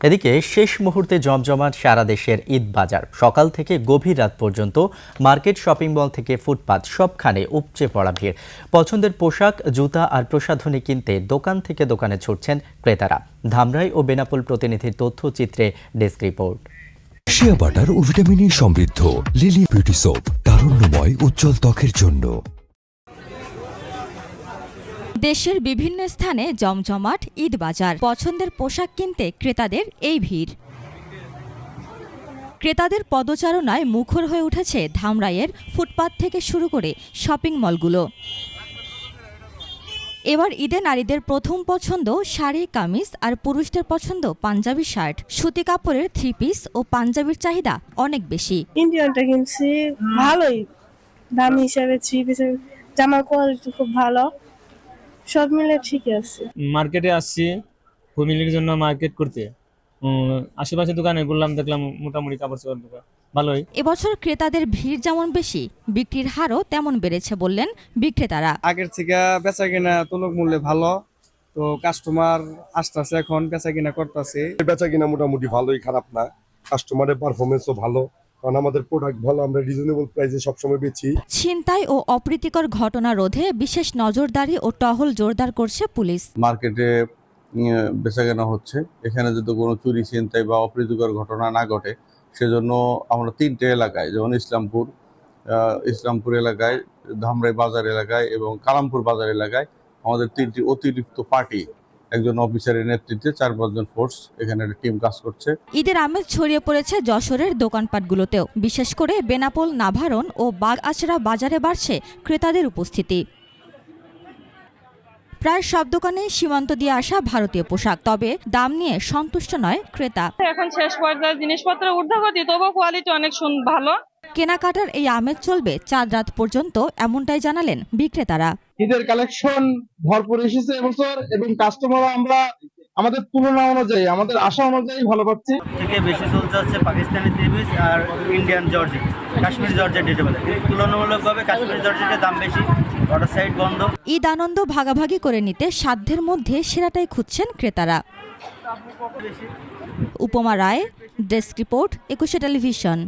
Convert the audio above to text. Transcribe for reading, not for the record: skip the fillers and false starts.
এদিকে শেষ মুহূর্তে জমজমাট সারা দেশের ঈদ বাজার। সকাল থেকে গভীর রাত পর্যন্ত মার্কেট, শপিং মল থেকে ফুটপাত সবখানে উপচে পড়া ভিড়। পছন্দের পোশাক, জুতা আর প্রসাধনী কিনতে দোকান থেকে দোকানে ছুটছেন ক্রেতারা। ধামরাই ও বেনাপোল প্রতিনিধির তথ্যচিত্রে ডেস্ক রিপোর্ট। শিয়া বাটার ও ভিটামিন ই সমৃদ্ধ লিলি বিউটি সোপ, তারুণ্যময় উজ্জ্বল ত্বকের জন্য। দেশের বিভিন্ন স্থানে জমজমাট ঈদ বাজার। পছন্দের পোশাক কিনতে ক্রেতাদের এই ভিড়। ক্রেতাদের পদচারণায় মুখর হয়ে উঠেছে ধামরাইয়ের ফুটপাত থেকে শুরু করে শপিং মলগুলো। এবার ঈদে নারীদের প্রথম পছন্দ শাড়ি, কামিজ, আর পুরুষদের পছন্দ পাঞ্জাবি শার্ট। সুতি কাপড়ের 3 পিস ও পাঞ্জাবির চাহিদা অনেক বেশি। ইন্ডিয়ানটা কিনছি, ভালোই দাম হিসাবে 3 পিসের জামার কোয়ালিটি খুব ভালো, সব মিলে ঠিকই আছে। মার্কেটে আসছি ফ্যামিলির জন্য মার্কেট করতে। আশেপাশে দোকানে ঘুরলাম, দেখলাম মোটামুটি কাপড় চোপড় দোকান ভালোই। এবছর ক্রেতাদের ভিড় যেমন বেশি, বিক্রির হারও তেমন বেড়েছে বললেন বিক্রেতারা। আগের থেকে বেচা কিনা তুলক মূল্যে ভালো, তো কাস্টমার আসতেছে, এখন বেচা কিনা করতেছে। বেচা কিনা মোটামুটি ভালোই, খারাপ না। কাস্টমারের পারফরমেন্সও ভালো, কারণ আমাদের প্রোডাক্ট ভালো, আমরা রিজনেবল প্রাইসে সবসময় বেচি। ছিনতাই ও অপ্রীতিকর ঘটনা রোধে বিশেষ নজরদারি ও টহল জোরদার করছে পুলিশ। মার্কেটে বেচাকেনা হচ্ছে, এখানে যদি কোনো চুরি, ছিনতাই বা অপ্রীতিকর ঘটনা না ঘটে সেজন্য আমরা 3টে এলাকায়, যেমন ইসলামপুর এলাকায়, ধামরাই বাজার এলাকায় এবং কালামপুর বাজার এলাকায় আমাদের 3টি অতিরিক্ত পার্টি, একজন অফিসারের নেতৃত্বে 4-5 জন ফোর্স এখানে টিম কাজ করছে। ঈদের আমেজ ছড়িয়ে পড়েছে যশোরের দোকানপাটগুলোতেও। বিশেষ করে বেনাপোল, নাভারণ ও বাগআচড়া বাজারে বাড়ছে ক্রেতাদের উপস্থিতি। প্রায় সব দোকানে সীমান্ত দিয়ে আসা ভারতীয় পোশাক, তবে দাম নিয়ে সন্তুষ্ট নয় ক্রেতা। এখন শেষ পর্যায়ে জিনিসপত্রের ঊর্ধ্বগতি, তবু কোয়ালিটি অনেক ভালো। কেনাকাটার এই আমেজ চলবে চাঁদ রাত পর্যন্ত, এমনটাই জানালেন বিক্রেতারা। ঈদের কালেকশন ভরপুর এসেছে এবছর, এবং কাস্টমার আমরা আমাদের তুলনা অনুযায়ী, আমাদের আশা অনুযায়ী ভালো পাচ্ছি। থেকে বেশি চলছে হচ্ছে পাকিস্তানি 3 পিস আর ইন্ডিয়ান জর্জেট, কাশ্মীরি জর্জেট দিতে পারে। তুলনামূলকভাবে কাশ্মীরি জর্জেটের দাম বেশি, অর্ডার সাইড বন্ধ। ঈদ আনন্দ ভাগাভাগি করে নিতে সাধ্যের মধ্যে সেরাটাই খুঁজছেন ক্রেতারা। উপমা রায়, ডেস্ক রিপোর্ট, 21 টেলিভিশন।